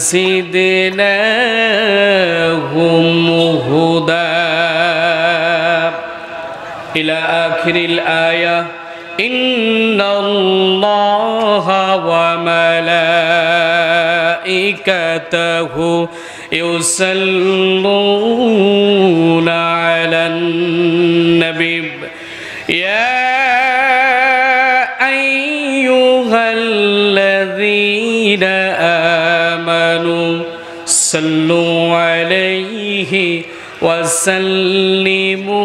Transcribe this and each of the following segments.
وزدناهم هدى إلى آخر الآية إن الله وملائكته يصلون على النبي يا أيها الذين آمنوا صلوا عليه وسلموا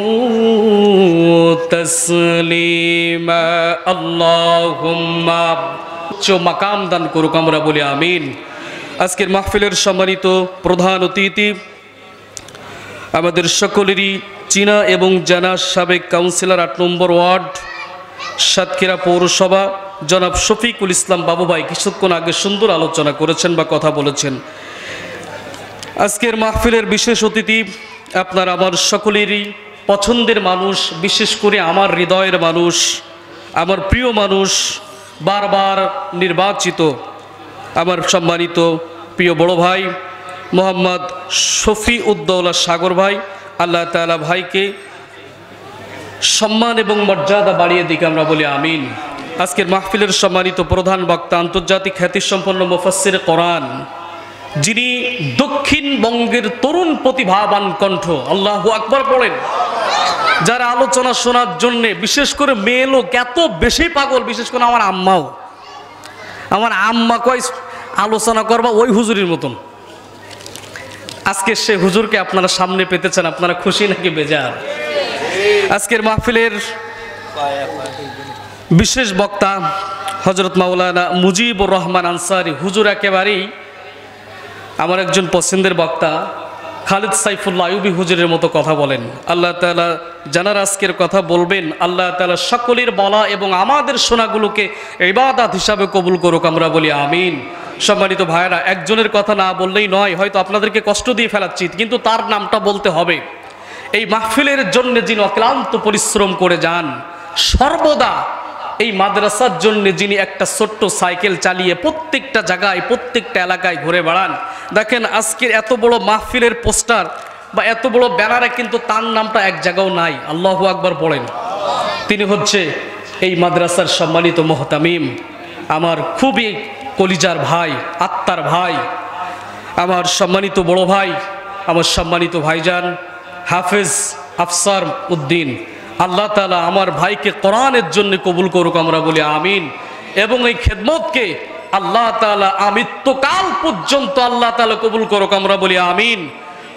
تسليما اللهم মাকাম দান করুক, আমরা বলি আমিন। আজকের মাহফিলের সম্মানিত প্রধান অতিথি, আমাদের সকলেরই চীনা এবং জানা সাবেক কাউন্সিলর ৮ নম্বর ওয়ার্ড সাতক্ষীরা পৌরসভা জনাব শফিকুল ইসলাম বাবু ভাই কিছুক্ষণ আগে সুন্দর আলোচনা করেছেন বা কথা বলেছেন। আজকের মাহফিলের বিশেষ অতিথি আপনার আমার সকলেরই পছন্দের মানুষ, বিশেষ করে আমার হৃদয়ের মানুষ, আমার প্রিয় মানুষ, বারবার নির্বাচিত আমার সম্মানিত প্রিয় বড় ভাই মোহাম্মদ শফিউদ্দৌলা সাগর ভাই, আল্লাহ তাআলা ভাইকে সম্মান এবং মর্যাদা বাড়িয়ে দিকে, আমরা বলি আমিন। আজকের মাহফিলের সম্মানিত প্রধান বক্তা, আন্তর্জাতিক খ্যাতিসম্পন্ন মুফাসসির কোরআন, যিনি দক্ষিণবঙ্গের তরুণ প্রতিভাবান কণ্ঠ, আল্লাহু আকবার পড়েন, যারা আলোচনা শোনার জন্যে বিশেষ করে মেয়ে লোক এত বেশি পাগল, বিশেষ করে আমার আম্মা কয় আলোচনা করবা ওই হুজুরির মতন। আজকে সে হুজুরকে আপনারা সামনে পেতেছেন, আপনারা খুশি নাকি বেজার? আজকের মাহফিলের বিশেষ বক্তা হযরত মাওলানা মুজিবুর রহমান আনসারী হুজুর, একেবারেই আমার একজন পছন্দের বক্তা। খালিদ সাইফুল্লাহ আইয়ুবী হুজুরের মতো কথা বলেন। আল্লাহ তাআলা জানার আজকের কথা বলবেন, আল্লাহ তাআলা সকলের বলা এবং আমাদের শোনাগুলোকে ইবাদত হিসাবে কবুল করুক, আমরা বলি আমিন। সম্মানিত ভাইরা, একজনের কথা না বললেই নয়, হয়তো আপনাদেরকে কষ্ট দিয়ে ফেলাচ্ছি, কিন্তু তার নামটা বলতে হবে। এই মাহফিলের জন্য যিনি অক্লান্ত পরিশ্রম করে যান, সর্বদা এই মাদ্রাসার জন্য যিনি একটা ছোট্ট সাইকেল চালিয়ে প্রত্যেকটা জায়গায় প্রত্যেকটা এলাকায় ঘুরে বেড়ান। দেখেন আজকের এত বড় মাহফিলের পোস্টার বা এত বড় ব্যানারে কিন্তু তার নামটা এক জায়গাও নাই। আল্লাহু আকবার পড়েন। তিনি হচ্ছে এই মাদ্রাসার সম্মানিত মুহতামিম, আমার খুবই কলিজার ভাই, আত্মার ভাই, আমার সম্মানিত বড় ভাই, আমার সম্মানিত ভাইজান হাফেজ আফসার উদ্দিন। আল্লাহ তাআলা আমার ভাইকে কোরআনের জন্য কবুল করুক, আমরা বলি আমিন। এবং এই খেদমতকে আল্লাহ তাআলা আমৃত্যুকাল পর্যন্ত আল্লাহ তাআলা কবুল করুক, আমরা বলি আমিন।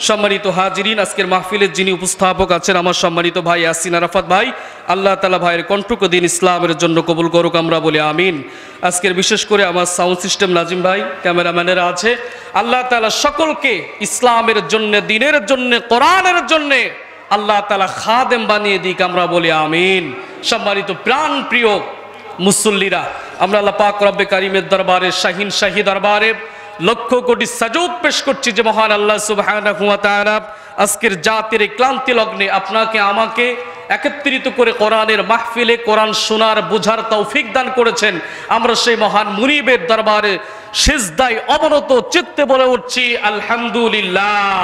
সম্মানিত হাজিরিন, আজকের মাহফিলের যিনি উপস্থাপক আছেন আমার সম্মানিত ভাই ইয়াসিন আরাফাত ভাই, আল্লাহ তাআলা ভাইয়ের কণ্ঠকে দিন ইসলামের জন্য কবুল করুক, আমরা বলি আমিন। আজকের বিশেষ করে আমার সাউন্ড সিস্টেম নাজিম ভাই, ক্যামেরাম্যানেরা আছে, আল্লাহ তাআলা সকলকে ইসলামের জন্য, দ্বীনের জন্য, কোরআনের জন্য আল্লাহ তাআলা খাদেম বানিয়ে দিক, আমরা বলি আমিন। সম্মানিত প্রাণ প্রিয় মুসল্লিরা, আমরা আল্লাহ পাক রব্বে কারিমের দরবারে, শাহিন শাহী দরবারে লক্ষ কোটি সাজুদ পেশ করছি যে মহান আল্লাহ সুবহানাহু ওয়া তাআলা আজকের জাতির এই ক্লান্তি লগ্নে আপনাকে আমাকে একত্রিত করে কোরআনের মাহফিলে কোরআন শোনার বোঝার তৌফিক দান করেছেন। আমরা সেই মহান মুনিবের দরবারে সিজদায় অবনত চিত্তে বলে উঠছি আলহামদুলিল্লাহ।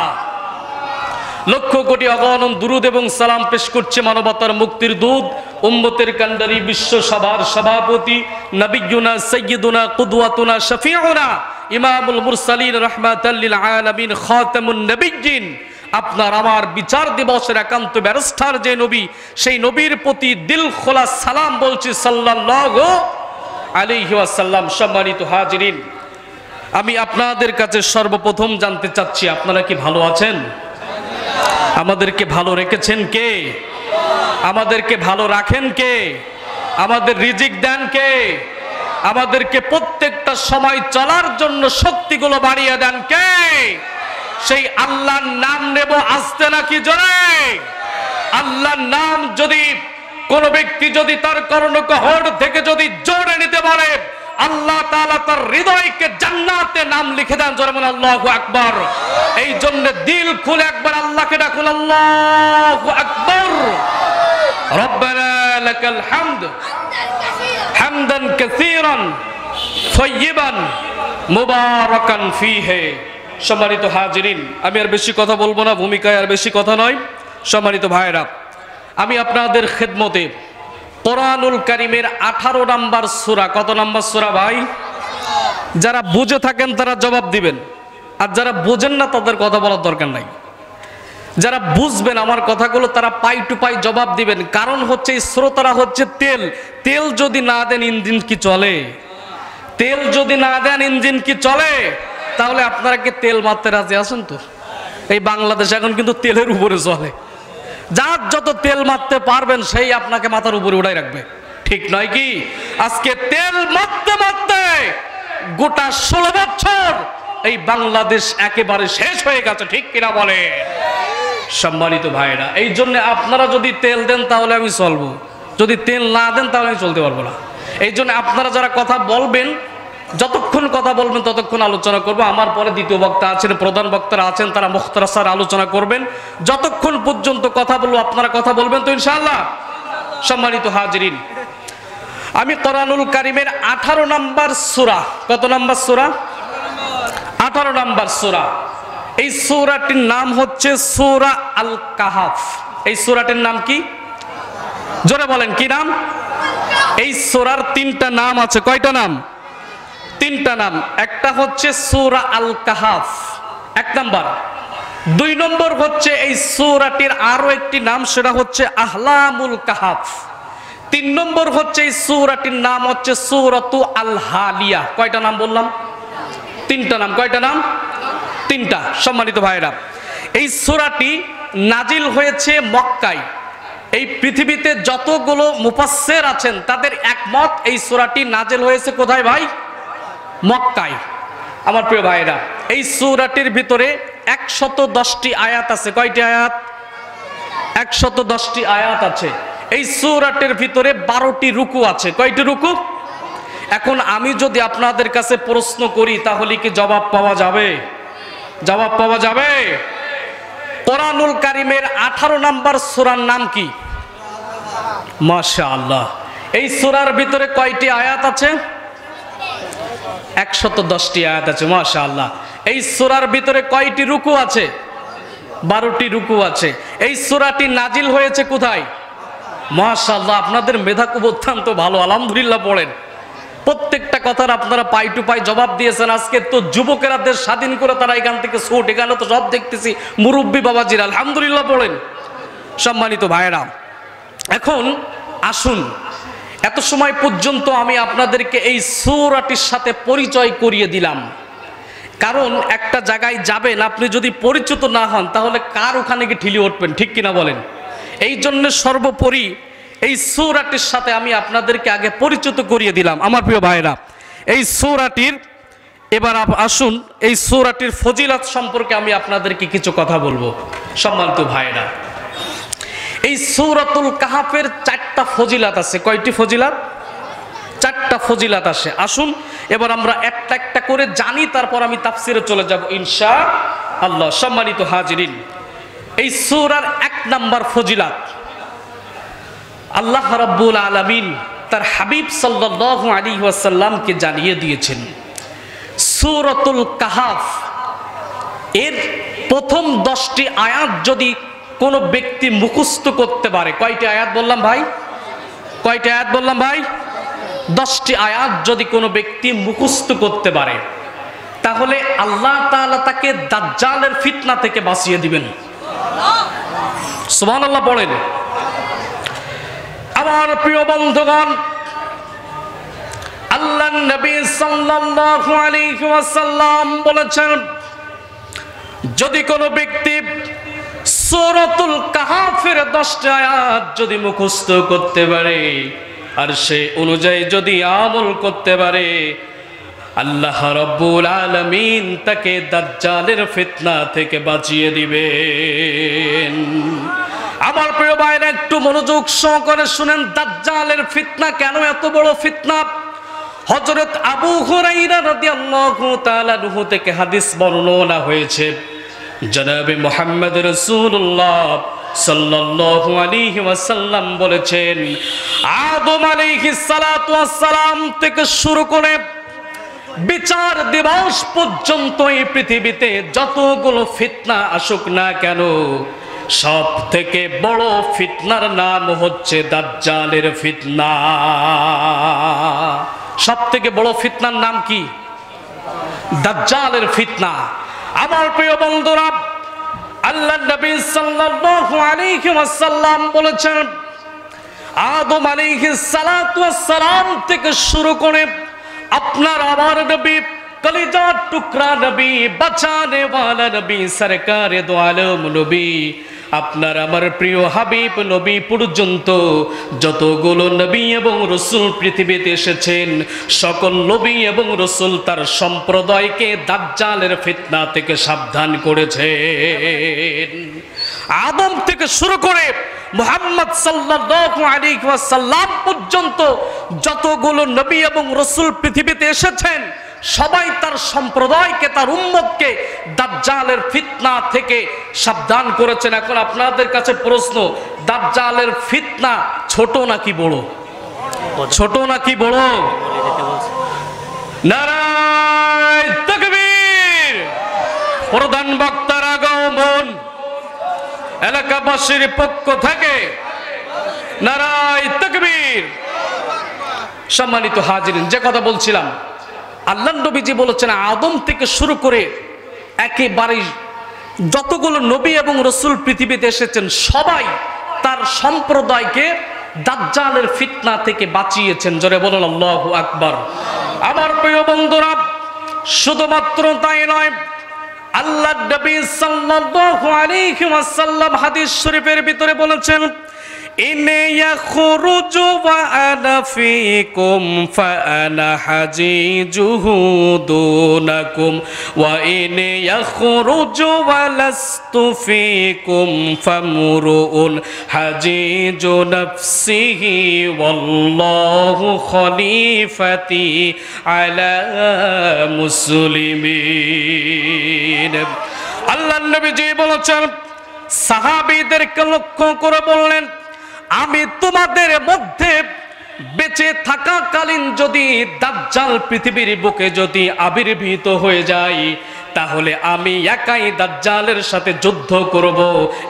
লক্ষ কোটি অগণন দুরুদ এবং সালাম পেশ করছে মানবতার মুক্তির দূত, উম্মতের কান্ডারি, বিশ্ব সভার সভাপতি, নবিয়ুনা সাইয়্যিদুনা কুদওয়াতুনা শফিউনা ইমামুল মুরসালিন রাহমাতাল লিল আলামিন খাতামুন নবিয়্যিন। আপনার আমার বিচার দিবসের একান্ত ব্যারিস্টার যে নবী, সেই নবীর প্রতি দিল খোলা সালাম বলছি সাল্লাল্লাহু আলাইহি ওয়াসাল্লাম। সম্মানিত হাজিরিন, আমি আপনাদের কাছে সর্বপ্রথম জানতে চাচ্ছি, আপনারা কি ভালো আছেন? আমাদেরকে ভালো রেখেছেন কে? আমাদেরকে ভালো রাখেন কে? আমাদের রিজিক দেন কে? আমাদেরকে প্রত্যেকটা সময় চলার জন্য শক্তিগুলো বাড়িয়ে দেন কে? সেই আল্লাহর নাম নেব আস্তে নাকি জোরে? আল্লাহর নাম যদি কোন ব্যক্তি যদি তার কর্ণকহর থেকে যদি জোরে নিতে পারে, আল্লাহ তাআলা তার হৃদয়কে জান্নাতে নাম লিখে দেন। জোরে বলেন আল্লাহু আকবার। এই জন্য দিল খুলে একবার আল্লাহকে ডাকুন, আল্লাহু আকবার। রব্বানা লাকাল হামদ হামদান কাসীরান তাইয়িবান মুবারাকান ফীহি। সম্মানিত হাজিরিন, আমি আর বেশি কথা বলবো না, ভূমিকায় আর বেশি কথা নয়। সম্মানিত ভাইরা, আমি আপনাদের খেদমতে কোরআনুল কারীমের 18 নম্বর সূরা, কত নম্বর সূরা ভাই? যারা বুঝে থাকেন তারা জবাব দিবেন, আর যারা বোঝেন না তাদের কথা বলার দরকার নাই। যারা বুঝবেন আমার কথাগুলো তারা পাই টু পাই জবাব দিবেন। কারণ হচ্ছে এই শ্রোতারা হচ্ছে তেল, তেল যদি না দেন ইঞ্জিন কি চলে? তেল যদি না দেন ইঞ্জিন কি চলে? তাহলে আপনারা কি তেল মারতে রাজি আছেন? তো এই বাংলাদেশ এখন কিন্তু তেলের উপরে চলে। যার যত তেল মারতে পারবেন সেই আপনাকে মাথার উপরে উঠাই রাখবে, ঠিক নয় কি? আজকে তেল মারতে মারতে গোটা 16 বছর এই বাংলাদেশ একেবারে শেষ হয়ে গেছে, ঠিক কিনা বলে? সম্মানিত ভাইরা, এই জন্য আপনারা যদি তেল দেন তাহলে আমি চলবো, যদি তেল না দেন তাহলে আমি চলতে পারবো না। এই জন্য আপনারা যারা কথা বলবেন, যতক্ষণ কথা বলবেন ততক্ষণ আলোচনা করবো। আমার পরে দ্বিতীয় বক্তা আছেন, প্রধান বক্তারা আছেন, তারা মুখতাসার আলোচনা করবেন। যতক্ষণ পর্যন্ত কথা বলবো আপনারা কথা বলবেন তো ইনশাআল্লাহ। সম্মানিত হাজিরিন, আমি কোরআনুল কারীমের 18 নম্বর সূরা, কত নম্বর সূরা? 18 নম্বর সূরা। এই সূরাটির নাম হচ্ছে সূরা আল কাহাফ। এই সূরাটির নাম কি? জোরে বলেন, কি নাম? এই সূরার 3টা নাম আছে। কয়টা নাম? 3টা নাম। একটা হচ্ছে সূরা আল কাহাফ, 1 নাম্বার। 2 নম্বর হচ্ছে এই সূরাটির আরো একটি নাম, সেটা হচ্ছে আহলামুল কাহাফ। 3 নম্বর হচ্ছে এই সূরাটির নাম হচ্ছে সূরাতু আল হালিয়া। কয়টা নাম বললাম? 3টা নাম। কয়টা নাম? 3টা। সম্মানিত ভাইরা, এই সূরাটি নাজিল হয়েছে মক্কায়। এই পৃথিবীতে যতগুলো মুফাসসির আছেন তাদের একমত এই সূরাটি নাজিল হয়েছে কোথায় ভাই? মক্কায়। আমার প্রিয় ভাইরা, এই সূরাটির ভিতরে 110টি আয়াত আছে। কয়টি আয়াত? 110টি আয়াত আছে। এই সূরাটির ভিতরে 12টি রুকু আছে। কয়টি রুকু? এখন আমি যদি আপনাদের কাছে প্রশ্ন করি তাহলে কি জবাব পাওয়া যাবে? জবাব পাওয়া যাবে? কোরআনুল কারীমের 18 নম্বর সূরার নাম কি? মাশাআল্লাহ। এই সূরার ভিতরে কয়টি আয়াত আছে? 110টি আয়াত আছে। মাশাআল্লাহ। এই সূরার ভিতরে কয়টি রুকু আছে? 12টি রুকু আছে। এই সূরাটি নাজিল হয়েছে কোথায়? মাশাআল্লাহ, আপনাদের মেধা খুব অত্যন্ত ভালো, আলহামদুলিল্লাহ পড়েন। প্রত্যেকটা কথার আপনারা পাই টু পাই জবাব দিয়েছেন। আজকে তো যুবকেরা দেশ স্বাধীন করে তারা এখান থেকে ছুট, এখানে তো সব দেখতেছি মুরব্বী বাবাজির, আলহামদুলিল্লাহ পড়েন। সম্মানিত ভাইয়েরা, এখন আসুন, এত সময় পর্যন্ত আমি আপনাদেরকে এই সূরাটির সাথে পরিচয় করিয়ে দিলাম। কারণ একটা জায়গায় যাবেন, আপনি যদি পরিচিত না হন তাহলে কার ওখানে গিয়ে ঠিলি উঠবেন, ঠিক কিনা বলেন? এই জন্য সর্বোপরি এই সূরাটির সাথে আমি আপনাদেরকে আগে পরিচিত করিয়ে দিলাম। আমার প্রিয় ভাইরা, এই সূরাটির এবার আসুন, এই সূরাটির ফজিলত সম্পর্কে আমি আপনাদেরকে কিছু কথা বলবো। সম্মানিত ভাইরা, এই সূরাতুল কাহাফের 4টা ফজিলত আছে। কয়টি ফজিলত? 4টা ফজিলত আছে। আসুন এবার আমরা একটা একটা করে জানি, তারপর আমি তাফসিরে চলে যাব ইনশাআল্লাহ। সম্মানিত হাজিরিন, এই সূরার 1 নম্বর ফজিলত, আল্লাহ রাব্বুল আলামিন তার হাবিব সাল্লাল্লাহু আলাইহি ওয়াসাল্লামকে জানিয়ে দিয়েছেন সূরাতুল কাহাফ এর প্রথম 10টি আয়াত যদি কোনো ব্যক্তি মুখস্থ করতে পারে। কয়টি আয়াত বললাম ভাই? কয়টি আয়াত বললাম ভাই? 10টি আয়াত যদি কোনো ব্যক্তি মুখস্থ করতে পারে তাহলে আল্লাহ তাআলা তাকে দাজ্জালের ফিতনা থেকে বাঁচিয়ে দিবেন। সুবহানাল্লাহ পড়েন। আমার প্রিয় বন্ধুগণ, আল্লাহর নবী সাল্লাল্লাহু আলাইহি ওয়াসাল্লাম বলেছেন, যদি কোনো ব্যক্তি সূরাতুল কাহাফের 10টা আয়াত যদি মুখস্থ করতে পারে আর সে অনুযায়ী যদি আমল করতে পারে, আল্লাহ রাব্বুল আলামিন তাকে দাজ্জালের ফিতনা থেকে বাঁচিয়ে দিবেন। আমার প্রিয় ভাইরা, একটু মনোযোগ সহকারে শুনেন, দাজ্জালের ফিতনা কেন এত বড় ফিতনা? হযরত আবু হুরায়রা রাদিয়াল্লাহু তাআলা আনহু থেকে হাদিস বর্ণনা হয়েছে, জনাবে মুহাম্মদ রাসূলুল্লাহ সাল্লাল্লাহু আলাইহি ওয়াসাল্লাম বলেছেন, আদম আলাইহিস সালাতু ওয়াস সালাম থেকে শুরু করে বিচার দিবস পর্যন্ত এই পৃথিবীতে যতগুলো ফিতনা আসুক না কেন, সব থেকে বড় ফিতনার নাম হচ্ছে দাজ্জালের ফিতনা। সব থেকে বড় ফিতনার নাম কি? দাজ্জালের ফিতনা। আমার প্রিয় বন্ধুরা, আল্লাহ নবী সাল্লাল্লাহু আলাইহি ওয়াসাল্লাম বলেছেন, আদম আলাইহিস সালাতু ওয়াস সালাম থেকে শুরু করে আপনার আমার নবী, কলিজার টুকরা নবী, বাঁচানে ওয়ালা নবী, সরকারে দো আলম নবী, আপনার আমার প্রিয় হাবিব নবী পর্যন্ত যতগুলো নবী এবং রসুল পৃথিবীতে এসেছেন, সকল নবী এবং রসুল তার সম্প্রদায়কে দাজ্জালের ফিতনা থেকে সাবধান করেছেন। আদম থেকে শুরু করে মুহাম্মদ সাল্লাল্লাহু আলাইহি ওয়াসাল্লাম পর্যন্ত যতগুলো নবী এবং রসুল পৃথিবীতে এসেছেন, সবাই তার সম্প্রদায়কে, তার উম্মতকে দাজ্জালের ফিতনা থেকে সাবধান করেছেন। এখন আপনাদের কাছে প্রশ্ন, দাজ্জালের ফিতনা ছোট নাকি বড়? ছোট নাকি বড়? নারায়ে তাকবীর। প্রধান বক্তার আগমন, এলাকাবাসীর পক্ষ থেকে নারায়ে তাকবীর। সম্মানিত হাজিরিন, যে কথা বলছিলাম, আল্লাহ নবীজি বলেছেন আদম থেকে শুরু করে একেবারে যতগুলো নবী এবং রসুল পৃথিবীতে এসেছেন, সবাই তার সম্প্রদায়কে দাজ্জালের ফিতনা থেকে বাঁচিয়েছেন। জোরে বলুন আল্লাহু আকবার। আমার প্রিয় বন্ধুরা, শুধুমাত্র তাই নয়, আল্লাহ নবী সাল্লাল্লাহু আলাইহি ওয়াসাল্লাম হাদিস শরীফের ভিতরে বলেছেন, إن يخرج وأنا فيكم فأنا حجيجه دونكم وإن يخرج ولست فيكم فامرؤ حجيج نفسه والله خليفتي على مسلمين। আল্লাহ নবীজি বলেছেন, সাহাবীদেরকে লক্ষ্য করে বললেন, আমি তোমাদের মধ্যে বেঁচে থাকাকালীন যদি দাজ্জাল পৃথিবীর বুকে যদি আবির্ভূত হয়ে যায়, তাহলে আমি একাই দাজ্জালের সাথে যুদ্ধ করব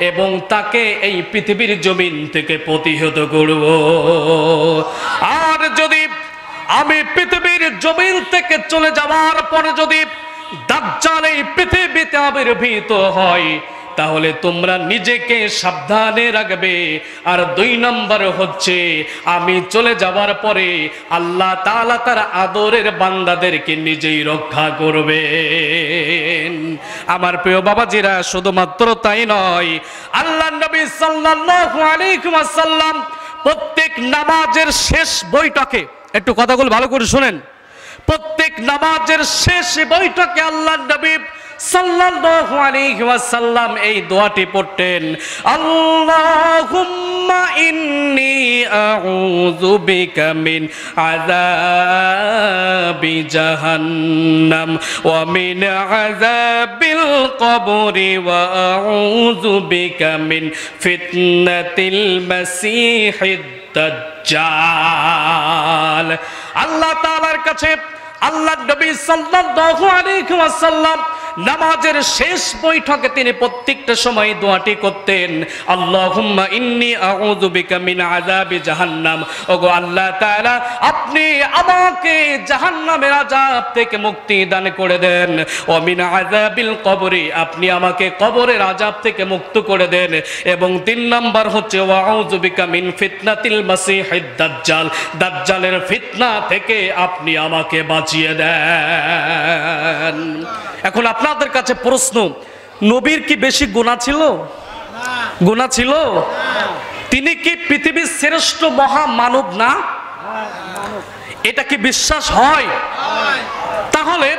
এবং তাকে এই পৃথিবীর জমিন থেকে প্রতিহত করব। আর যদি আমি পৃথিবীর জমিন থেকে চলে যাওয়ার পরে যদি দাজ্জাল এই পৃথিবীতে আবির্ভূত হয়, তাহলে তোমরা নিজেকে সাবধানে রাখবে। আর 2 নম্বর হচ্ছে, আমি চলে যাওয়ার পরে আল্লাহ তাআলা তার আদরের বান্দাদেরকে নিজেই রক্ষা করবেন। আমার প্রিয় বাবাজিরা, শুধুমাত্র তাই নয়, আল্লাহ নবী সাল্লাল্লাহু আলাইহি ওয়াসাল্লাম প্রত্যেক নামাজের শেষ বৈঠকে, একটু কথাগুলো ভালো করে শুনেন, প্রত্যেক নামাজের শেষ বৈঠকে আল্লাহ নবী সাল্লাল্লাহু আলাইহি ওয়াসাল্লাম এই দোয়াটি পড়তেন, আল্লাহুম্মা ইন্নী আউযু বিকা মিন আযাবি জাহান্নাম ওয়া মিন আযাবিল কবরি ওয়া আউযু বিকা মিন ফিতনাতিল মাসীহিদ দাজ্জাল। আল্লাহ তাআলার কাছে আল্লাহ নবী সাল্লাল্লাহু আলাইহি ওয়াসাল্লাম নামাজের শেষ বৈঠকে তিনি প্রত্যেকটা সময় দোয়াটি করতেন, আল্লাহুম্মা ইন্নী আউযু বিকা মিন আযাবি জাহান্নাম। ওগো আল্লাহ তাআলা, আপনি আমাকে জাহান্নামের আযাব থেকে মুক্তি দান করে দেন। ওয়া মিন আযাবিল কবরি, আপনি আমাকে কবরের আযাব থেকে মুক্ত করে দেন। এবং 3 নাম্বার হচ্ছে, ওয়া আউযু বিকা মিন ফিতনাতিল মাসীহিদ দাজ্জাল, দাজ্জালের ফিতনা থেকে আপনি আমাকে বাঁচিয়ে দেন। এখন আপনাদের কাছে প্রশ্ন, নবীর কি বেশি গুনাহ ছিল? গুনাহ ছিল? তিনি কি পৃথিবীর শ্রেষ্ঠ মহামানব না? এটা কি বিশ্বাস হয়? তাহলে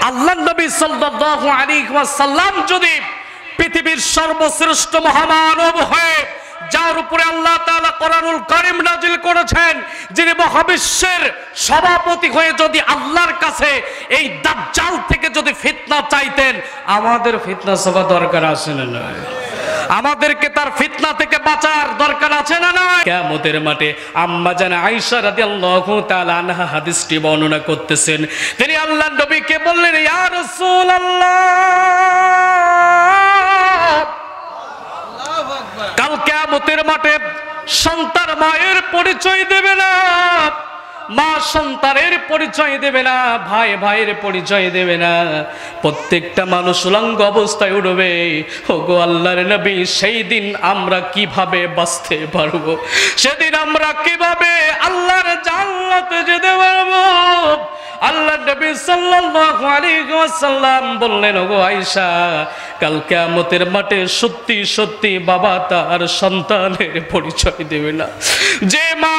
আল্লাহ নবী সাল্লাল্লাহু আলাইহি ওয়াসাল্লাম যদি পৃথিবীর সর্বশ্রেষ্ঠ মহামানব হয়ে, যার উপরে আল্লাহ তাআলা কোরআনুল কারীম নাজিল করেছেন, যিনি মহাবিশ্বের সভাপতি হয়ে যদি আল্লাহর কাছে এই দাজ্জাল থেকে যদি ফিতনা চাইতেন, আমাদের ফিতনা সভা দরকার আছে না? আমাদেরকে তার ফিতনা থেকে বাঁচার দরকার আছে না নাই? কিয়ামতের মাঠে আম্মা জান আয়েশা রাদিয়াল্লাহু তাআলা আনহা হাদিসটি বর্ণনা করতেছেন। তিনি আল্লাহর নবীকে বললেন, ইয়া রাসূলুল্লাহ, কাল কিয়ামতের মাঠে সন্তান মায়ের পরিচয় দেবে না, মা সন্তানের পরিচয় দেবে না, ভাই ভাইয়ের পরিচয় দেবে না, প্রত্যেকটা মানুষ উলঙ্গ অবস্থায় উঠবে। ওগো আল্লাহর নবী, সেই দিন আমরা কিভাবে বাঁচতে পারবো? সেদিন আমরা কিভাবে আল্লাহর জান্নাতে যেতে পারবো? আল্লাহ নবী সাল্লাল্লাহু আলাইহি ওয়াসাল্লাম বললেন, ওগো আয়েশা, কাল কিয়ামতের মাঠে সত্যি সত্যি বাবা তার সন্তানের পরিচয় দেবে না। যে মা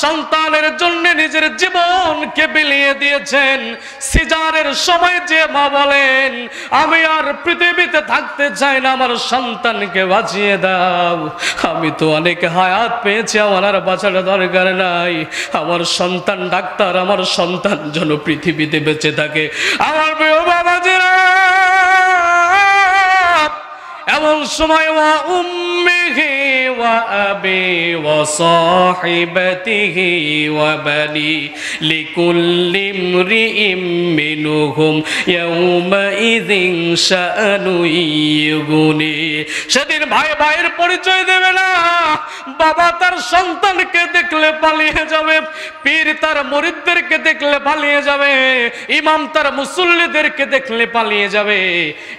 সন্তানের জন্য নিজের জীবনকে বিলিয়ে দিয়েছেন, সিজারের সময় যে মা বলেন, আমি আর পৃথিবীতে থাকতে চাই না, আমার সন্তানকে বাঁচিয়ে দাও, আমি তো অনেক হায়াত পেয়েছি, আমার আর বাঁচার দরকার নাই, আমার সন্তান ডাক্তার, আমার সন্তান যেন পৃথিবীতে বেঁচে থাকে। আমার প্রিয় বাবাজিরা, এমন সময় ওয়া উম্মিহি ওয়া আবি ওয়া সাহিবাতিহি ওয়া বানি লিকুল্লি ইমরিইম মিনহুম ইয়াউমা ইযিন শাআনু ইয়ুগনি। সেদিন ভাই ভাইয়ের পরিচয় দেবে না, বাবা তার সন্তানকে দেখলে পালিয়ে যাবে, পীর তার মুরিদদেরকে দেখলে পালিয়ে যাবে, ইমাম তার মুসল্লিদেরকে দেখলে পালিয়ে যাবে।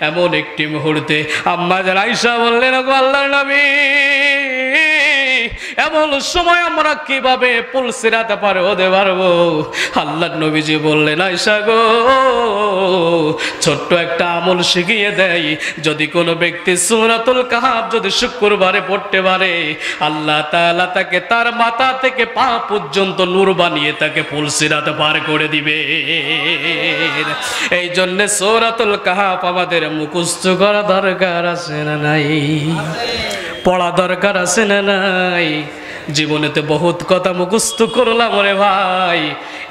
এমন একটি মুহূর্তে আম্মা জান আয়েশা বললেন, ওগো আল্লাহর নবী, এমন সময় আমরা কিভাবে পুলসিরাতে পারে হতে পারবো? আল্লাহর নবীজি বললেন, আয়েশা গো, ছোট্ট একটা আমল শিখিয়ে দেয়, যদি কোনো ব্যক্তি সূরাতুল কাহাফ যদি শুক্রবারে পড়তে পারে, আল্লাহ তাআলা তাকে তার মাথা থেকে পা পর্যন্ত নূর বানিয়ে তাকে পুলসিরাতে পার করে দিবে। এই জন্য সূরাতুল কাহাফ আমাদের মুখস্থ করা দরকার আছে না নাই? পড়া দরকার আছে না নাই? জীবনেতে বহুত কথা মুখস্থ করলাম রে ভাই,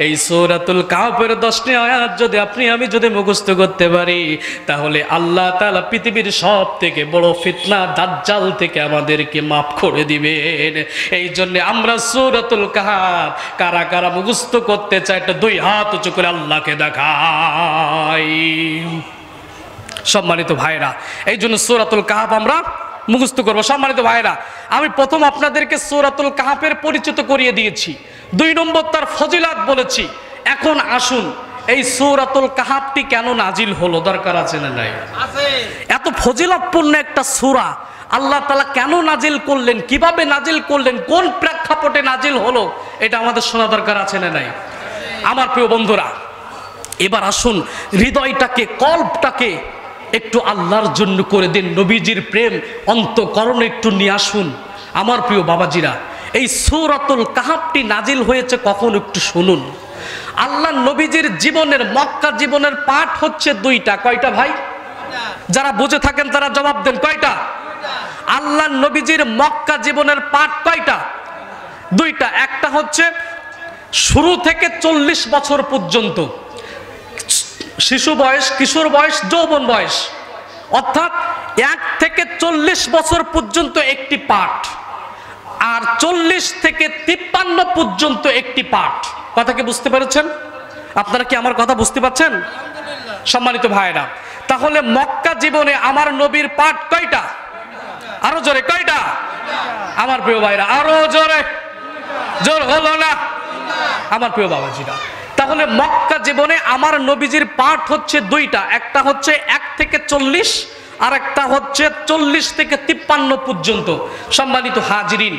এই সূরাতুল কাহফের 10টি আয়াত যদি আপনি আমি যদি মুখস্থ করতে পারি, তাহলে আল্লাহ তাআলা পৃথিবীর সব থেকে বড় ফিতনা দাজ্জাল থেকে আমাদেরকে মাফ করে দিবেন। এই জন্য আমরা সূরাতুল কাহফ কারা কারা মুখস্থ করতে চাই, একটা 2 হাত উঁচু করে আল্লাহকে দেখাই। সম্মানিত ভাইরা, এই জন্য সূরাতুল কাহফ আমরা মুখস্থ করবো। সম্মানিত ভাইরা, আমি প্রথম আপনাদেরকে সূরাতুল কাহফের পরিচিত করিয়ে দিয়েছি, 2 নম্বর তার ফজিলাত বলেছি। এখন আসুন, এই সূরাতুল কাহফটি কেন নাজিল হলো, দরকার আছে না নাই? এত ফজিলতপূর্ণ একটা সূরা আল্লাহ তাআলা কেন নাজিল করলেন, কিভাবে নাজিল করলেন, কোন প্রেক্ষাপটে নাজিল হলো, এটা আমাদের শোনা দরকার আছে না নাই? আমার প্রিয় বন্ধুরা, এবার আসুন হৃদয়টাকে, কল্পটাকে একটু আল্লাহর জন্য করে দিন, নবীজির প্রেম অন্তঃকরণে একটু নিয়ে আসুন। আমার প্রিয় বাবাজিরা, এই সূরাতুল কাহফটি নাজিল হয়েছে কখন একটু শুনুন। আল্লাহ নবীজির জীবনের, মক্কা জীবনের পাঠ হচ্ছে 2টা। কয়টা ভাই? যারা বুঝে থাকেন তারা জবাব দেন, কয়টা? আল্লাহ নবীজির মক্কা জীবনের পাঠ কয়টা? 2টা। একটা হচ্ছে শুরু থেকে 40 বছর পর্যন্ত, শিশু বয়স, কিশোর বয়স, যৌবন বয়স, অর্থাৎ 1 থেকে 40 বছর পর্যন্ত একটি পাঠ, আর 40 থেকে 53 পর্যন্ত একটি পাঠ। কথা কি বুঝতে পেরেছেন? আপনারা কি আমার কথা বুঝতে পারছেন? সম্মানিত ভাইরা, তাহলে মক্কা জীবনে আমার নবীর পাঠ কয়টা? আরো জোরে, কয়টা? আমার প্রিয় ভাইরা, আরো জোরে, জোর হলো না? আমার প্রিয় বাবাজিরা, তাহলে মক্কা জীবনে আমার নবীজির পাঠ হচ্ছে 2টা। একটা হচ্ছে 1 থেকে 40, আর একটা হচ্ছে 40 থেকে 53 পর্যন্ত। সম্মানিত হাজিরিন,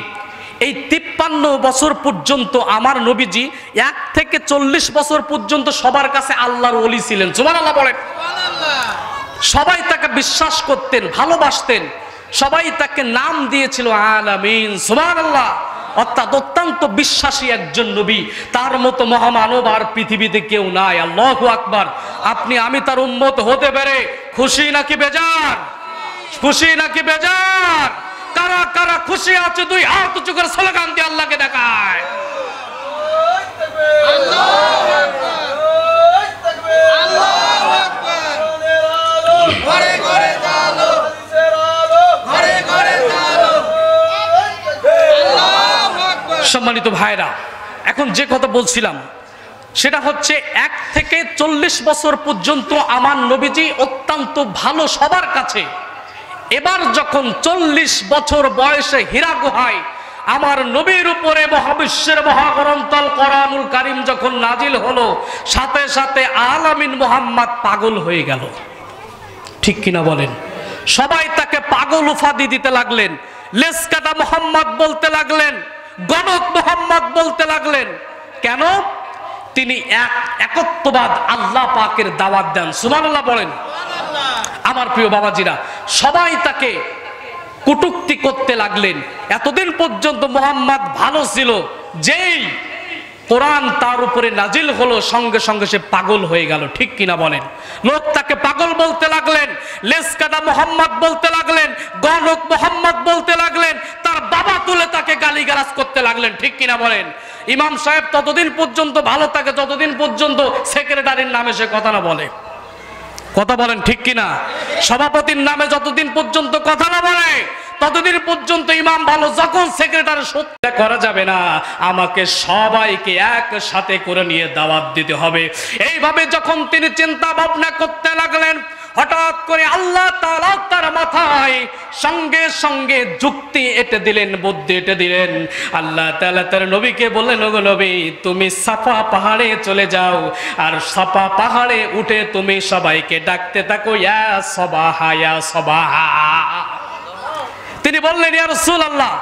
এই 53 বছর পর্যন্ত আমার নবীজি, 1 থেকে 40 বছর পর্যন্ত সবার কাছে আল্লাহর ওলি ছিলেন। সুবহানাল্লাহ বলেন। সবাই তাকে বিশ্বাস করতেন, ভালোবাসতেন, সবাই তাকে নাম দিয়েছিল আলামিন। সুবহানাল্লাহ। অর্থাৎ অত্যন্ত বিশ্বাসী একজন নবী, তার মতো মহামানব আর পৃথিবীতে কেউ নাই। আল্লাহু আকবার। আপনি আমি তার উম্মত হতে পেরে খুশি নাকি বেজার? খুশি নাকি বেজার? কারা কারা খুশি আছে 2 হাত উঁচু করে স্লোগান দিয়ে আল্লাহকে দেখায়। আল্লাহু আকবার, আল্লাহু আকবার। ঘরে ঘরে জালো ভাইরা, এখন যে কথা বলছিলাম সেটা হচ্ছে 1 থেকে 40 বছর পর্যন্ত আমার নবীজি অত্যন্ত ভালো সবার কাছে। এবার যখন 40 বছর বয়সে হীরা গুহায় আমার নবীর উপরে মহাবিশ্বের মহাগ্রন্থ আল কোরআনুল কারীম যখন নাজিল হলো, সাথে সাথে আলামিন মুহাম্মদ পাগল হয়ে গেল। ঠিক কিনা বলেন? সবাই তাকে পাগল উপাধি দিতে লাগলেন, লেসকাটা মুহাম্মদ বলতে লাগলেন, গণক মুহাম্মদ বলতে লাগলেন। কেন? তিনি একত্ববাদ আল্লাহ পাকের দাওয়াত দেন। সুবহানাল্লাহ বলেন। আমার প্রিয় বাবাজিরা, সবাই তাকে কটূক্তি করতে লাগলেন। এতদিন পর্যন্ত মুহাম্মদ ভালো ছিল, যেই কোরআন তার উপরে নাজিল হলো সঙ্গে সঙ্গে সে পাগল হয়ে গেল। ঠিক কিনা বলেন? লোক তাকে পাগল বলতে লাগলেন, লেসকাটা মুহাম্মদ বলতে লাগলেন, গণক মুহাম্মদ বলতে লাগলেন, তার বাবা তুলে তাকে গালিগালাজ করতে লাগলেন। ঠিক কিনা বলেন? ইমাম সাহেব ততদিন পর্যন্ত ভালো থাকে যতদিন পর্যন্ত সেক্রেটারির নামে সে কথা না বলে। কথা বলেন ঠিক কিনা? সভাপতির নামে যতদিন পর্যন্ত কথা না বলে ততদিন পর্যন্ত ইমাম ভালো। যখন সেক্রেটারি সত্য করা যাবে না, আমাকে সবাইকে একসাথে করে নিয়ে দাওয়াত দিতে হবে। এইভাবে যখন তিনি চিন্তা ভাবনা করতে লাগলেন, হঠাৎ করে আল্লাহ তাআলা তার মাথায় সঙ্গে সঙ্গে যুক্তি এঁটে দিলেন, বুদ্ধি এঁটে দিলেন। আল্লাহ তাআলা তার নবীকে বললেন, ওগো নবী, তুমি সাফা পাহাড়ে চলে যাও, আর সাফা পাহাড়ে উঠে তুমি সবাইকে ডাকতে থাকো, ইয়া সবাহা ইয়া সবাহা। তিনি বললেন, ইয়া রাসূলুল্লাহ,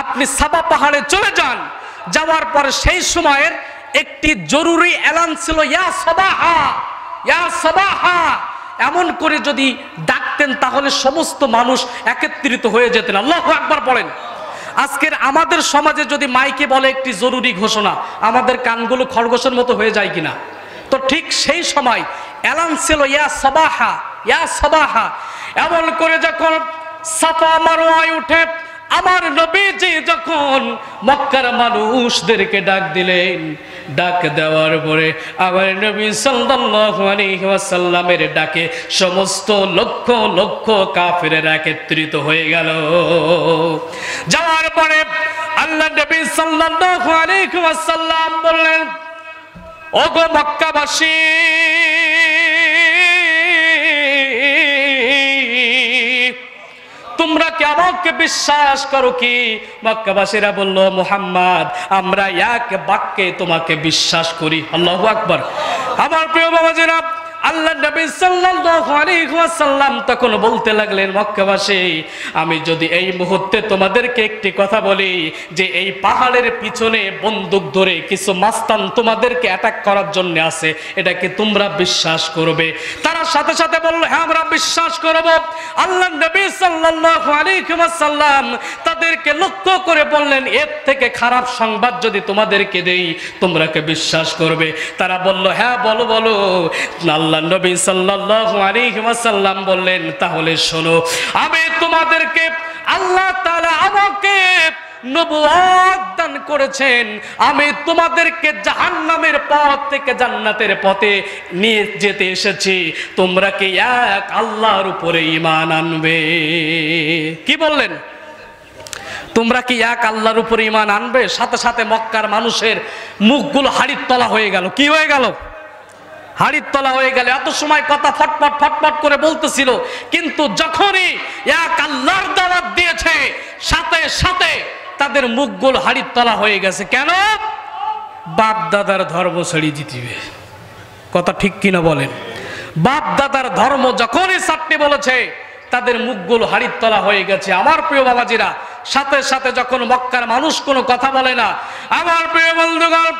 আপনি সাফা পাহাড়ে চলে যান। যাওয়ার পরে সেই সময়ের একটি জরুরি এলান ছিল, ইয়া সবাহা ইয়া সবাহা। এমন করে যদি ডাকতেন তাহলে সমস্ত মানুষ একত্রিত হয়ে যেতেন। আল্লাহু আকবার বলেন। আজকের আমাদের সমাজে যদি মাইকে বলে একটি জরুরি ঘোষণা, আমাদের কানগুলো খরগোশের মতো হয়ে যায় কিনা? তো ঠিক সেই সময় এলান ছিল, ইয়া সবাহা ইয়া সবাহা। এমন করে যখন সাফা মারওয়ায় উঠে আমার নবীজি যখন মক্কার মানুষদেরকে ডাক দিলেন, ডাক দেওয়ার পরে আমার নবী সাল্লাল্লাহু আলাইহি ওয়াসাল্লামের ডাকে সমস্ত লক্ষ লক্ষ কাফেরেরা একত্রিত হয়ে গেল। যাওয়ার পরে আল্লাহ নবী সাল্লাল্লাহু আলাইহি ওয়াসাল্লাম বললেন, ওগো মক্কাবাসী, তোমরা কি আমাকে বিশ্বাস করো কি? মক্কাবাসীরা বলল, মুহাম্মদ, আমরা এক বাক্যে তোমাকে বিশ্বাস করি। আল্লাহু আকবার। আমার প্রিয় বাবাজিরা, আল্লাহ নবী সাল্লাল্লাহু আলাইহি ওয়াসাল্লাম তখন বলতে লাগলেন, মক্কাবাসী, আমি যদি এই মুহূর্তে তোমাদেরকে একটি কথা বলি যে এই পাহাড়ের পিছনে বন্দুক ধরে কিছু মাস্তান তোমাদেরকে অ্যাটাক করার জন্য আছে, এটাকে তোমরা বিশ্বাস করবে? তারা সাথে সাথে বলল, হ্যাঁ আমরা বিশ্বাস করব। আল্লাহ নবী সাল্লাল্লাহু আলাইহি ওয়াসাল্লাম তাদেরকে লক্ষ্য করে বললেন, এর থেকে খারাপ সংবাদ যদি তোমাদেরকে দেই তোমরা কি বিশ্বাস করবে? তারা বলল, হ্যাঁ বলো বলো। আল্লাহ নবী সাল্লাল্লাহু আলাইহি ওয়াসাল্লাম বললেন, তাহলে শোনো, আমি তোমাদেরকে, আল্লাহ তাআলা আমাকে নবুয়ত দান করেছেন, আমি তোমাদেরকে জাহান্নামের পথ থেকে জান্নাতের পথে নিয়ে যেতে এসেছি। তোমরা কি এক আল্লাহর উপরে ঈমান আনবে? কি বললেন? তোমরা কি এক আল্লাহর উপরে ঈমান আনবে? সাথে সাথে মক্কার মানুষের মুখগুলো হাড়ির তলা হয়ে গেল। কি হয়ে গেল? হাড়ির তলা হয়ে গেল। এত সময় কথা ফটফট ফটফট করে বলতেছিল, কিন্তু যখনই এক আল্লাহর দাওয়াত দিয়েছে সাথে সাথে তাদের মুখগুলো হাড়ির তলা হয়ে গেছে। কেন? বাপ দাদার ধর্ম ছেড়ে দিতে হবে। কথা ঠিক কিনা বলেন? বাপ দাদার ধর্ম যখনই ছাড়তে বলেছে তাদের মুখগুলো হাড়ির তলা হয়ে গেছে। আমার প্রিয় বাবাজিরা, সাথে সাথে যখন মক্কার মানুষ কোনো কথা বলে না, আমার প্রিয় বন্ধুগণ,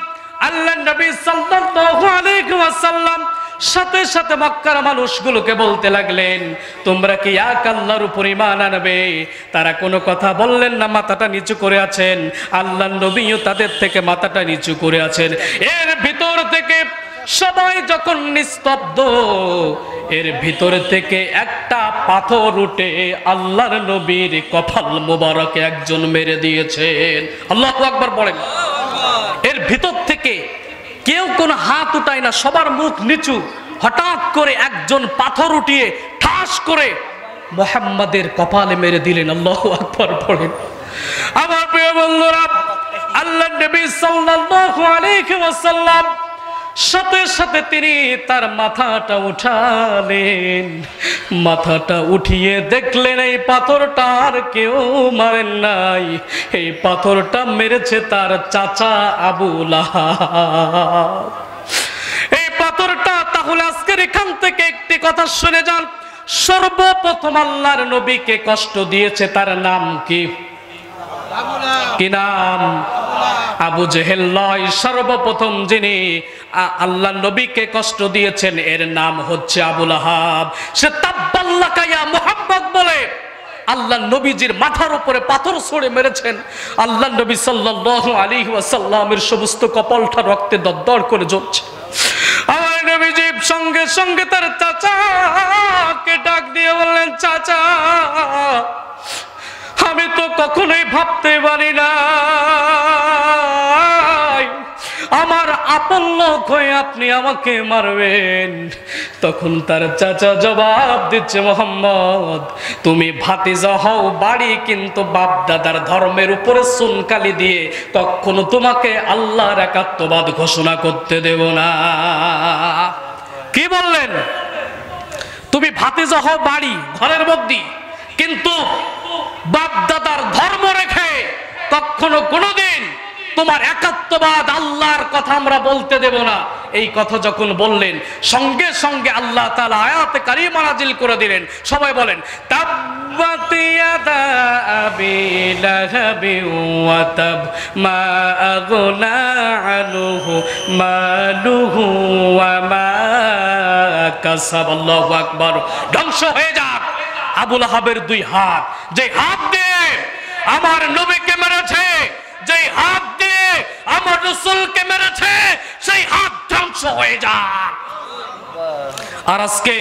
আল্লাহ নবী সাল্লাল্লাহু আলাইহি ওয়াসাল্লাম সাথে সাথে মক্কার মানুষগুলোকে বলতে লাগলেন, তোমরা কি এক আল্লাহর উপর ঈমান আনবে? তারা কোনো কথা বললেন না, মাথাটা নিচু করে আছেন। আল্লাহ নবীও তাদের থেকে মাথাটা নিচু করে আছেন। এর ভিতর থেকে সবাই যখন নিস্তব্ধ, এর ভিতর থেকে একটা পাথর উঠে আল্লাহর নবীর কপাল মোবারকে একজন মেরে দিয়েছেন। আল্লাহু আকবার বলেন। এর ভিতর থেকে কেউ কোনো হাত উঠায় না, সবার মুখ নিচু। হঠাৎ করে একজন পাথর উঠিয়ে ঠাস করে মুহাম্মাদের কপালে মেরে দিলেন। আল্লাহু আকবার বলেন। আমার প্রিয় বন্ধুরা, আল্লাহ নবী সাল্লাল্লাহু আলাইহি ওয়াসাল্লাম সাথে সাথে তিনি তার মাথাটা উঠালেন। মাথাটা উঠিয়ে দেখলেন এই পাথরটা আর কেউ মারেন নাই, এই পাথরটা মেরেছে তার চাচা আবু লাহাব। এই পাথরটা তাহলে আজকের এখান থেকে একটি কথা শুনে যান, সর্বপ্রথম আল্লাহর নবীকে কষ্ট দিয়েছে তার নাম কি? কি নাম? আবু জেহেল নয়, সর্বপ্রথম যিনি আল্লাহ নবীকে কষ্ট দিয়েছেন এর নাম হচ্ছে আবু লাহাব। সে তাব্বাল্লাকা ইয়া মুহাম্মদ বলে আল্লাহ নবীজির মাথার উপরে পাথর ছুঁড়ে মেরেছেন। আল্লাহ নবী সাল্লাল্লাহু আলাইহি ওয়াসাল্লামের সমস্ত কপালটা রক্তে দরদর করে জ্বলছে। আমার নবীজি সঙ্গে সঙ্গে তার চাচাকে ডাক দিয়ে বললেন, চাচা আমি তো কখনোই ভাবতে পারি না আমার আপন লোক হয়ে আপনি আমাকে মারবেন। তখন তার চাচা জবাব দিচ্ছে, মোহাম্মদ তুমি ভাতিজা হও বাড়ি, কিন্তু বাপ দাদার ধর্মের উপরে সুনকালি দিয়ে কখনো তোমাকে আল্লাহর একাত্মবাদ ঘোষণা করতে দেব না। কি বললেন? তুমি ভাতিজা হও বাড়ি ঘরের মধ্যে, কিন্তু বাপ দাদার ধর্ম রেখে কখনো কোনোদিন তোমার একাত্মবাদ আল্লাহর কথা আমরা বলতে দেব না। এই কথা যখন বললেন সঙ্গে সঙ্গে আল্লাহ তাআলা আয়াতে কারিমা নাজিল করে দিলেন। সবাই বলেন, তাব্বাত ইয়াদা আবি লাহাবি ওয়া তাব মা আগনা আনহু মালুহু ওয়া মা কাসাব। আল্লাহু আকবার। ধ্বংস হয়ে যাক আবু লাহাবের দুই হাত, যে হাত দিয়ে আমার নবীকে মেরেছে, যে হাত দিয়ে আমার রাসূলকে মেরেছে, সেই হাত ধ্বংস হয়ে যাক। আর আজকে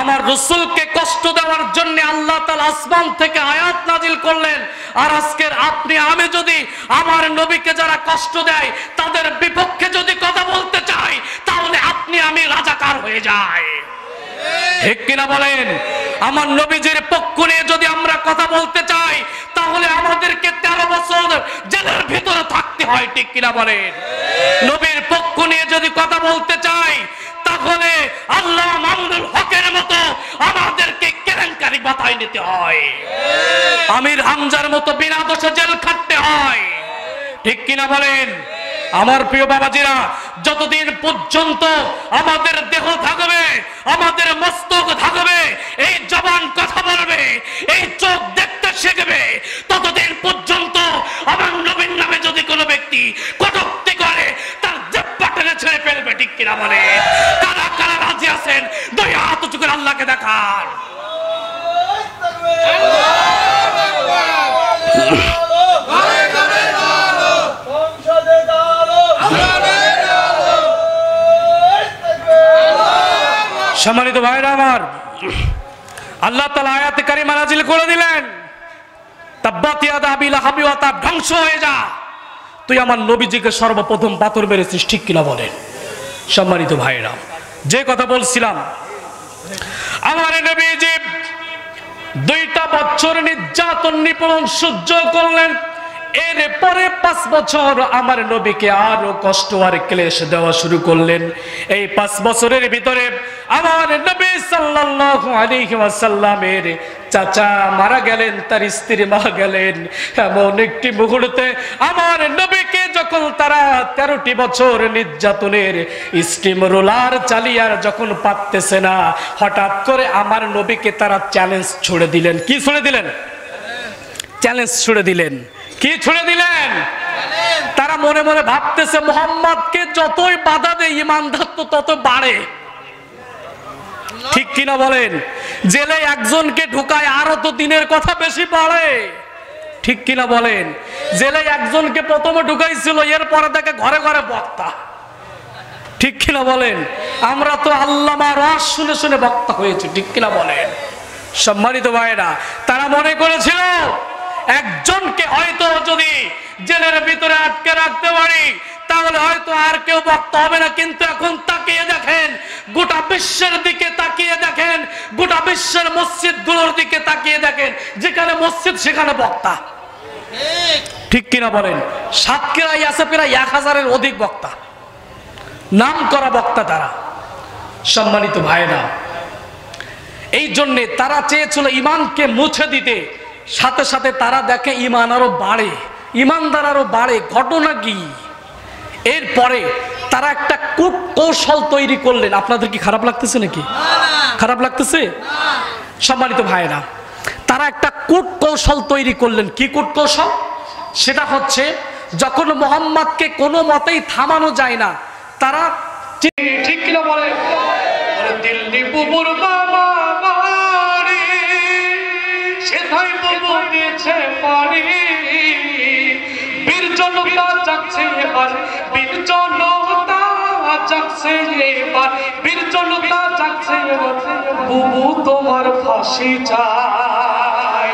আমার রাসূলকে কষ্ট দেওয়ার জন্য আল্লাহ তাআলা আসমান থেকে আয়াত নাজিল করলেন। আর আজকের আপনি আমি যদি আমার নবীকে যারা কষ্ট দেয় তাদের বিপক্ষে যদি কথা বলতে চাই, তাহলে আপনি আমি রাজাকার হয়ে যাই। ঠিক কিনা বলেন? আমার নবীজির পক্ষ নিয়ে যদি আমরা কথা বলতে চাই, তাহলে আমাদেরকে 13 বছর জেলের ভিতরে থাকতে হয়। ঠিক কিনা বলেন? নবীর পক্ষ নিয়ে যদি কথা বলতে চাই, তাহলে আল্লাহ মামুনুল হকের মতো আমাদেরকে কেলেঙ্কারি বাতায় নিতে হয়, আমির হামজার মতো বিনা দোষে জেল খাটতে হয়। ঠিক কিনা বলেন? আমার প্রিয় বাবাজিরা, যতদিন পর্যন্ত আমাদের দেহ থাকবে, আমাদের মস্তক থাকবে, এই জবান কথা বলবে, এই চোখ দেখতে শিখবে, ততদিন পর্যন্ত আমার নবীর নামে যদি কোনো ব্যক্তি কটূক্তি করে তার জিহ্বা টেনে ছেড়ে ফেলবে। ঠিক কিনা বলে? কারা কারা রাজি আছেন দুই হাত উঁচু করে আল্লাহকে দেখান। সম্মানিত ভাইরা আমার, আল্লাহ তাআলা আয়াতে কারিমা নাজিল করে দিলেন, তাব্বাত ইয়াদা আবি লাহাবি ওয়া তাব, ধ্বংস হয়ে যা, তুই আমার নবীজিকে সর্বপ্রথম পাথর মেরেছিস। ঠিক কিনা বলেন? সম্মানিত ভাইরা, যে কথা বলছিলাম, আমার নবীজি 2টা বছর নির্যাতন নিপীড়ন সহ্য করলেন। এরপরে 5 বছর আমার নবীকে আরো কষ্ট আর ক্লেশ দেওয়া শুরু করলেন। এই 5 বছরের ভিতরে আমার নবী সাল্লাল্লাহু আলাইহি ওয়াসাল্লামের চাচা মারা গেলেন, তার স্ত্রী মারা গেলেন। এমন একটি মুহূর্তে আমার নবীকে যখন তারা 13টি বছর নির্যাতনের স্টিম রোলার চালিয়ে যখন পারতেছে না, হঠাৎ করে আমার নবীকে তারা চ্যালেঞ্জ ছুড়ে দিলেন। কি ছুড়ে দিলেন? চ্যালেঞ্জ ছুড়ে দিলেন। কি ছুড়ে দিলেন? তারা মনে মনে ভাবতেছে মুহাম্মদকে যতই বাধা দেয় ঈমানদার তো তত বাড়ে। ঠিক কিনা বলেন? জেলে একজনকে ঢুকায় আরো তো দিনের কথা বেশি বাড়ে। ঠিক কিনা বলেন? জেলে একজনকে প্রথমে ঢুকাইছিল, এরপরে তাকে ঘরে ঘরে বক্তা। ঠিক কিনা বলেন? আমরা তো আল্লামা রস শুনে শুনে বক্তা হয়েছে। ঠিক কিনা বলেন? সম্মানিত ভাইরা, তারা মনে করেছিল একজনকে হয়তো যদি জেলের ভিতরে আটকে রাখতে পারি তাহলে হয়তো আর কেউ বক্তা হবে না। কিন্তু এখন তাকিয়ে দেখেন, গোটা বিশ্বের দিকে তাকিয়ে দেখেন, গোটা বিশ্বের মসজিদগুলোর দিকে তাকিয়ে দেখেন, যেখানে মসজিদ সেখানে বক্তা। ঠিক কিনা বলেন? সাতক্ষীরায় আছে প্রায় 1000-এর অধিক বক্তা, নাম করা বক্তা তারা। সম্মানিত ভাইরা, এই জন্যে তারা চেয়েছিল ইমানকে মুছে দিতে, সাথে সাথে তারা দেখে ইমান আরো বাড়ে, ইমানদার আরো বাড়ে। ঘটনা কি? এরপরে তারা একটা কূট কৌশল তৈরি করলেন। আপনাদের কি খারাপ লাগতেছে নাকি? খারাপ লাগতেছে? সম্মানিত ভাইরা, তারা একটা কূট কৌশল তৈরি করলেন। কি কূট কৌশল? সেটা হচ্ছে, যখন মোহাম্মদকে কোনো মতেই থামানো যায় না, তারা ঠিক কিনা বলে, দিল্লি বুবুর বাবা বাড়ি, সেথায় বুবু দিয়েছে পারি, বীর জনতা জাগছে এবার, বীর জনতা জাগছে এবার, বীর জনতা জাগছে এবার, বুবু তোমার ফাঁসি চাই।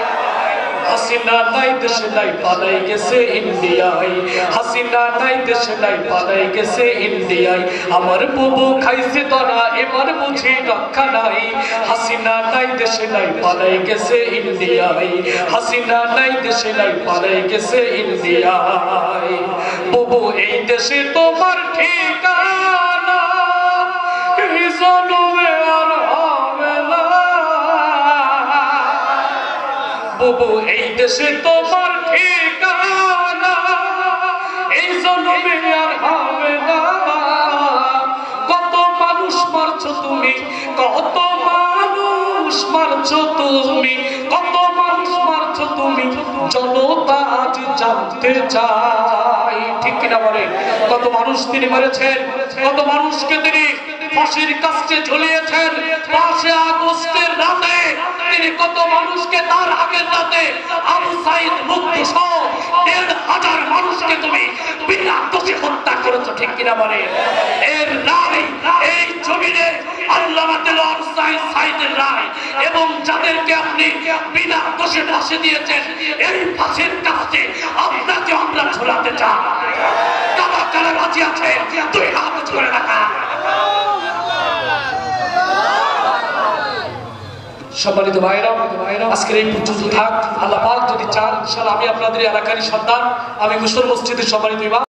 হাসিনা নাই দেশে নাই পালাই গেছে ইন্ডিয়ায়, হাসিনা নাই দেশে নাই পালাই গেছে ইন্ডিয়ায়, আমার বুবু খাইছে ধরা এবার বুঝি রক্ষা নাই। হাসিনা নাই দেশে নাই পালাই গেছে ইন্ডিয়ায়, হাসিনা নাই দেশে নাই পালাই গেছে ইন্ডিয়ায়, বুবু এই দেশে তোমার ঠিকানা, এই জনমে আর হবে না, বুবু এই দেশে তোমার ঠিকানা, এই জনমে আর হবে না। কত মানুষ মারছো তুমি, কত মানুষ মারছো তুমি, কত মানুষ মারছো তুমি, জনতা আজ জানতে চায়। ঠিক কিনা বলে? কত মানুষ তিনি মেরেছেন, কত মানুষকে তিনি ফাঁসির কাছে ঝুলিয়েছেন। 5 আগস্টের রাতে তিনি কত মানুষকে, তার আগের রাতে আবু সাইদ মুগ্ধ সহ 1,500 মানুষকে তুমি বিনা দোষে হত্যা করেছো। ঠিক কিনা বলে? এর রায় এই জমিনে আল্লামা দেলোয়ার সাইদের রায়, এবং যাদেরকে আপনি বিনা দোষে ফাঁসি দিয়েছেন, এই ফাঁসির কাছে আপনাকে আমরা ঝোলাতে চাই। কারা কারা রাজি আছে? 2 হাত করে রাখা। সম্মানিত ভাইরা, আজকের এই পর্যন্ত থাক। আল্লাহ পাক যদি চান, ইনশাআল্লাহ আমি আপনাদের এলাকারই সন্তান, আমি মুসলিম মসজিদের সম্মানিত ইমাম।